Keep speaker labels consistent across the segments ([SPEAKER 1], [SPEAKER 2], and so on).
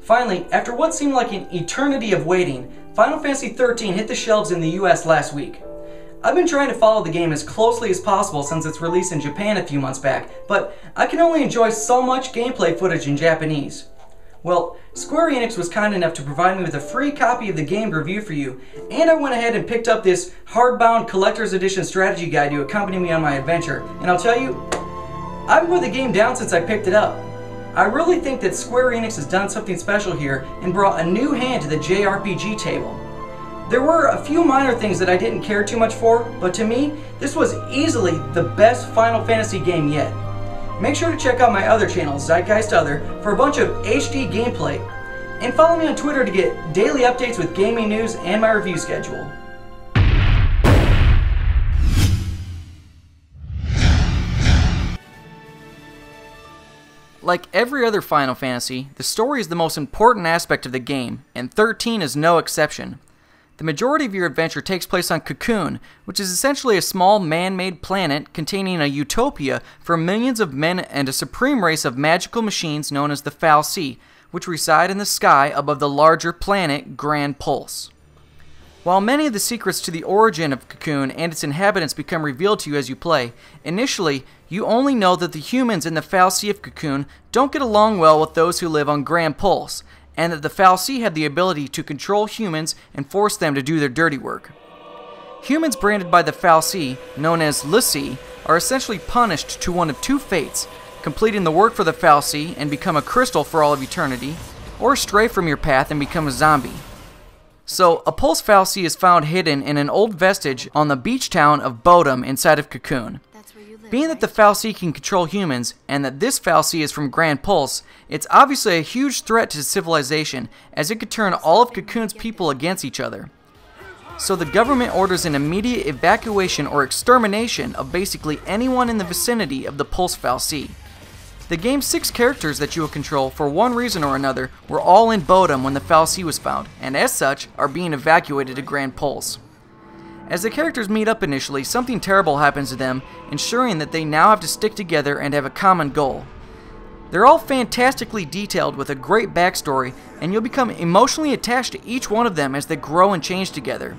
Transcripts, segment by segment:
[SPEAKER 1] Finally, after what seemed like an eternity of waiting, Final Fantasy XIII hit the shelves in the US last week. I've been trying to follow the game as closely as possible since its release in Japan a few months back, but I can only enjoy so much gameplay footage in Japanese. Well, Square Enix was kind enough to provide me with a free copy of the game to review for you, and I went ahead and picked up this hardbound collector's edition strategy guide to accompany me on my adventure, and I'll tell you, I've put the game down since I picked it up. I really think that Square Enix has done something special here and brought a new hand to the JRPG table. There were a few minor things that I didn't care too much for, but to me, this was easily the best Final Fantasy game yet. Make sure to check out my other channel, Zeitgeist Other, for a bunch of HD gameplay, and follow me on Twitter to get daily updates with gaming news and my review schedule.
[SPEAKER 2] Like every other Final Fantasy, the story is the most important aspect of the game, and 13 is no exception. The majority of your adventure takes place on Cocoon, which is essentially a small man-made planet containing a utopia for millions of men and a supreme race of magical machines known as the fal'Cie, which reside in the sky above the larger planet Gran Pulse. While many of the secrets to the origin of Cocoon and its inhabitants become revealed to you as you play, initially, you only know that the humans in the fal'Cie of Cocoon don't get along well with those who live on Gran Pulse, and that the fal'Cie have the ability to control humans and force them to do their dirty work. Humans branded by the fal'Cie, known as l'Cie, are essentially punished to one of two fates: completing the work for the fal'Cie and become a crystal for all of eternity, or stray from your path and become a zombie. So, a Pulse fal'Cie is found hidden in an old vestige on the beach town of Bodum inside of Cocoon. Being that the fal'Cie can control humans, and that this fal'Cie is from Gran Pulse, it's obviously a huge threat to civilization, as it could turn all of Cocoon's people against each other. So the government orders an immediate evacuation or extermination of basically anyone in the vicinity of the Pulse fal'Cie. The game's 6 characters that you will control, for one reason or another, were all in Bodum when the fal'Cie was found, and as such, are being evacuated to Gran Pulse. As the characters meet up initially, something terrible happens to them, ensuring that they now have to stick together and have a common goal. They're all fantastically detailed with a great backstory, and you'll become emotionally attached to each one of them as they grow and change together.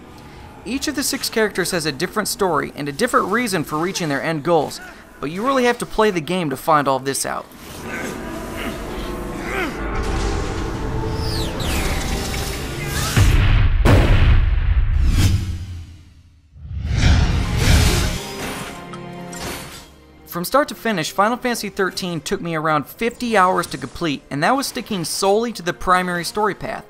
[SPEAKER 2] Each of the 6 characters has a different story and a different reason for reaching their end goals, but you really have to play the game to find all of this out. From start to finish, Final Fantasy XIII took me around 50 hours to complete, and that was sticking solely to the primary story path.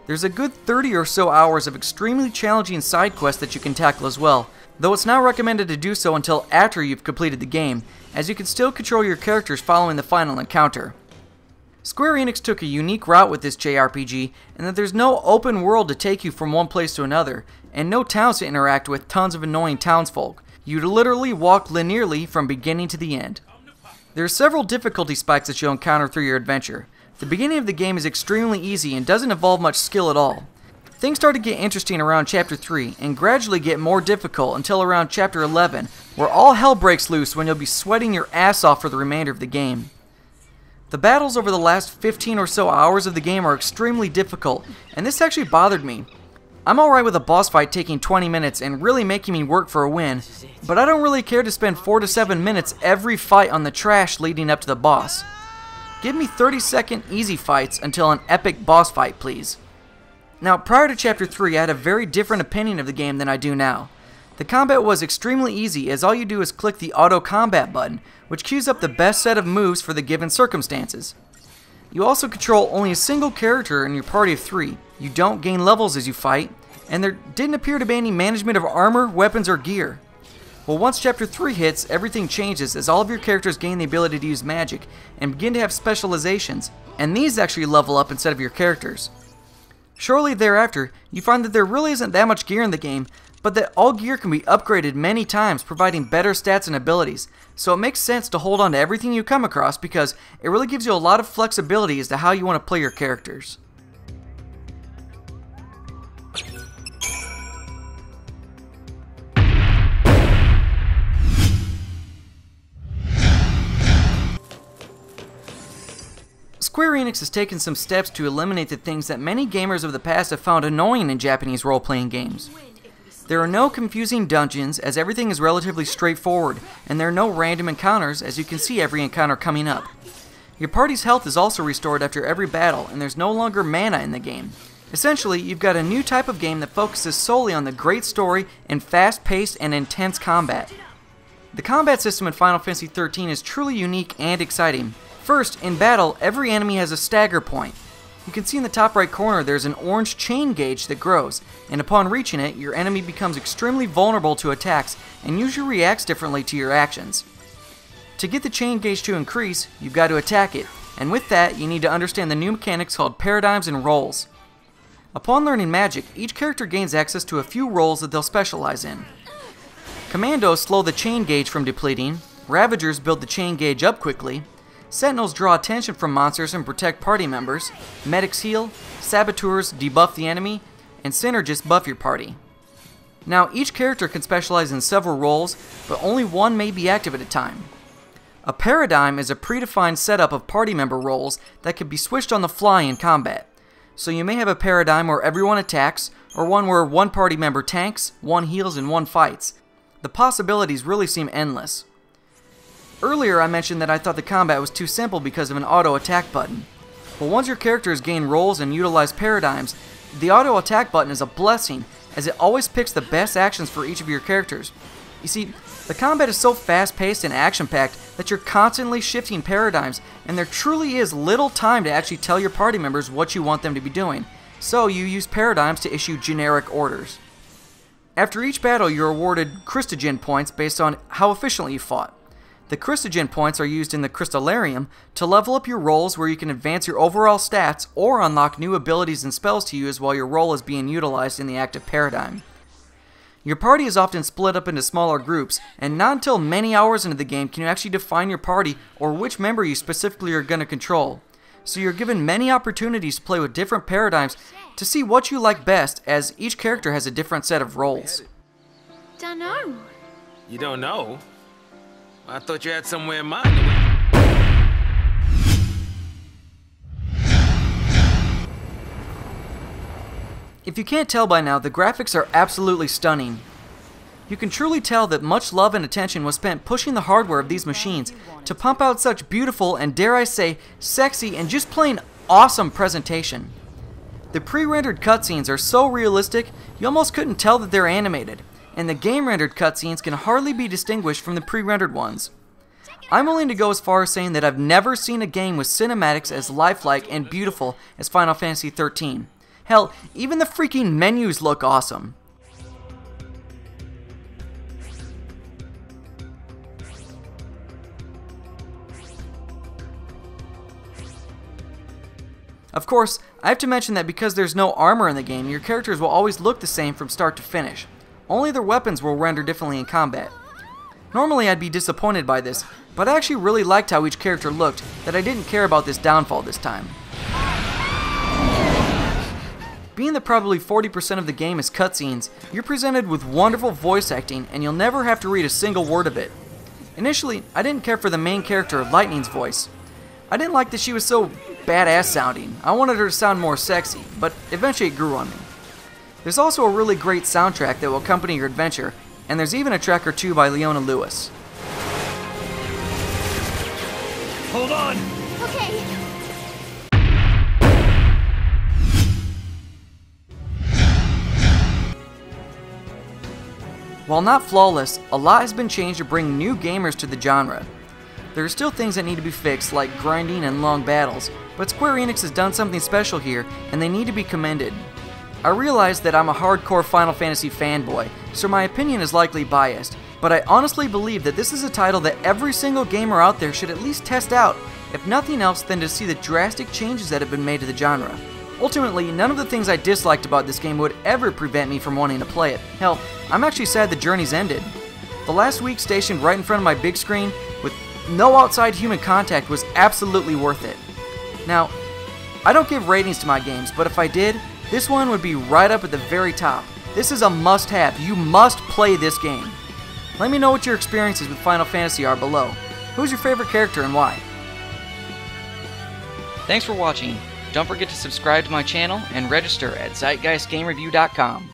[SPEAKER 2] There's a good 30 or so hours of extremely challenging side quests that you can tackle as well, though it's not recommended to do so until after you've completed the game, as you can still control your characters following the final encounter. Square Enix took a unique route with this JRPG, in that there's no open world to take you from one place to another, and no towns to interact with tons of annoying townsfolk. You literally walk linearly from beginning to the end. There are several difficulty spikes that you'll encounter through your adventure. The beginning of the game is extremely easy and doesn't involve much skill at all. Things start to get interesting around Chapter 3 and gradually get more difficult until around Chapter 11, where all hell breaks loose when you'll be sweating your ass off for the remainder of the game. The battles over the last 15 or so hours of the game are extremely difficult, and this actually bothered me. I'm alright with a boss fight taking 20 minutes and really making me work for a win, but I don't really care to spend 4 to 7 minutes every fight on the trash leading up to the boss. Give me 30-second easy fights until an epic boss fight, please. Now, prior to Chapter 3, I had a very different opinion of the game than I do now. The combat was extremely easy, as all you do is click the auto combat button, which queues up the best set of moves for the given circumstances. You also control only a single character in your party of 3. You don't gain levels as you fight, and there didn't appear to be any management of armor, weapons, or gear. Well, once Chapter 3 hits, everything changes as all of your characters gain the ability to use magic and begin to have specializations, and these actually level up instead of your characters. Shortly thereafter, you find that there really isn't that much gear in the game, but that all gear can be upgraded many times, providing better stats and abilities, so it makes sense to hold on to everything you come across because it really gives you a lot of flexibility as to how you want to play your characters. Square Enix has taken some steps to eliminate the things that many gamers of the past have found annoying in Japanese role-playing games. There are no confusing dungeons, as everything is relatively straightforward, and there are no random encounters, as you can see every encounter coming up. Your party's health is also restored after every battle, and there's no longer mana in the game. Essentially, you've got a new type of game that focuses solely on the great story and fast-paced and intense combat. The combat system in Final Fantasy XIII is truly unique and exciting. First, in battle, every enemy has a stagger point. You can see in the top right corner there's an orange chain gauge that grows, and upon reaching it, your enemy becomes extremely vulnerable to attacks and usually reacts differently to your actions. To get the chain gauge to increase, you've got to attack it, and with that, you need to understand the new mechanics called paradigms and roles. Upon learning magic, each character gains access to a few roles that they'll specialize in. Commandos slow the chain gauge from depleting, Ravagers build the chain gauge up quickly, Sentinels draw attention from monsters and protect party members, Medics heal, Saboteurs debuff the enemy, and Synergists buff your party. Now, each character can specialize in several roles, but only one may be active at a time. A paradigm is a predefined setup of party member roles that can be switched on the fly in combat. So you may have a paradigm where everyone attacks, or one where one party member tanks, one heals, and one fights. The possibilities really seem endless. Earlier I mentioned that I thought the combat was too simple because of an auto attack button. Well, once your characters gain roles and utilize paradigms, the auto attack button is a blessing, as it always picks the best actions for each of your characters. You see, the combat is so fast-paced and action-packed that you're constantly shifting paradigms, and there truly is little time to actually tell your party members what you want them to be doing, so you use paradigms to issue generic orders. After each battle, you're awarded Christogen points based on how efficiently you fought. The Christogen points are used in the Crystallarium to level up your roles, where you can advance your overall stats or unlock new abilities and spells to use while your role is being utilized in the active paradigm. Your party is often split up into smaller groups, and not until many hours into the game can you actually define your party or which member you specifically are going to control. So you're given many opportunities to play with different paradigms to see what you like best, as each character has a different set of roles.
[SPEAKER 3] Dunno.
[SPEAKER 4] You don't know? I thought you had somewhere in mind.
[SPEAKER 2] If you can't tell by now, the graphics are absolutely stunning. You can truly tell that much love and attention was spent pushing the hardware of these machines to pump out such beautiful and, dare I say, sexy and just plain awesome presentation. The pre-rendered cutscenes are so realistic, you almost couldn't tell that they're animated, and the game-rendered cutscenes can hardly be distinguished from the pre-rendered ones. I'm willing to go as far as saying that I've never seen a game with cinematics as lifelike and beautiful as Final Fantasy XIII. Hell, even the freaking menus look awesome. Of course, I have to mention that because there's no armor in the game, your characters will always look the same from start to finish. Only their weapons will render differently in combat. Normally I'd be disappointed by this, but I actually really liked how each character looked, that I didn't care about this downfall this time. Being that probably 40% of the game is cutscenes, you're presented with wonderful voice acting, and you'll never have to read a single word of it. Initially, I didn't care for the main character, Lightning's voice. I didn't like that she was so badass sounding. I wanted her to sound more sexy, but eventually it grew on me. There's also a really great soundtrack that will accompany your adventure, and there's even a track or two by Leona Lewis.
[SPEAKER 4] Hold on!
[SPEAKER 3] Okay.
[SPEAKER 2] While not flawless, a lot has been changed to bring new gamers to the genre. There are still things that need to be fixed, like grinding and long battles, but Square Enix has done something special here, and they need to be commended. I realize that I'm a hardcore Final Fantasy fanboy, so my opinion is likely biased, but I honestly believe that this is a title that every single gamer out there should at least test out, if nothing else than to see the drastic changes that have been made to the genre. Ultimately, none of the things I disliked about this game would ever prevent me from wanting to play it. Hell, I'm actually sad the journey's ended. The last week stationed right in front of my big screen with no outside human contact was absolutely worth it. Now, I don't give ratings to my games, but if I did, this one would be right up at the very top. This is a must-have. You must play this game. Let me know what your experiences with Final Fantasy are below. Who's your favorite character and why? Thanks for watching. Don't forget to subscribe to my channel and register at ZeitgeistGameReview.com.